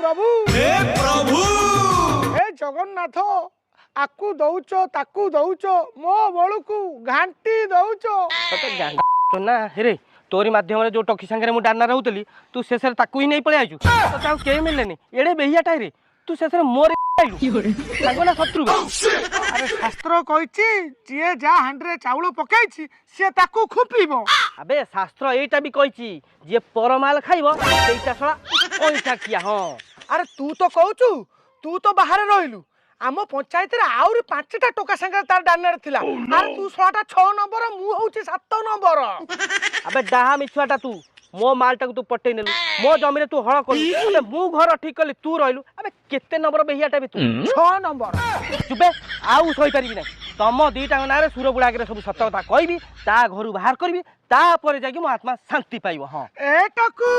प्रभु हे प्रभु हे जगन्नाथ आकु दौच ताकू दौच मो बळुकू घांटी दौच तो ना हेरे तोरी माध्यम जो टकी सांगे डाना रोली तू शेष ताकू ही नहीं पलि आयु तो कई मिलने एड़े बेहियाटा रे तू शेष मोर ना शत्रु अरे शास्त्र कहिछि जे जा हांडरे चाउल पकाइछि से ताकू खुपिबो अबे शास्त्र एटा भी कहिछि जे परमाल खाइबो सेटा सळा ओइटा किया हां अरे तू तो कहूचु तू तो बाहर रहिलु आम पंचायत रे आउरी 5टा टोका संगे तार डानर थिला अरे तू 6 नंबर मु होउछि 7 नंबर अबे डाहा मिछुआटा तू मो मालटा को तू पट्टे नेलु मो जमीरे तू हळ कलु अबे मु घर ठीक कली तू रहिलु अबे केते नंबर बेहियाटा बे तू 6 नंबर चुपे आउ सही परिबि नै तम दीटा नारे सुर बुडा के सब सत्य कथा कहबी ता घरु बाहर करबी ता परे जाकी मो आत्मा शांति पाइबो हां ए टकू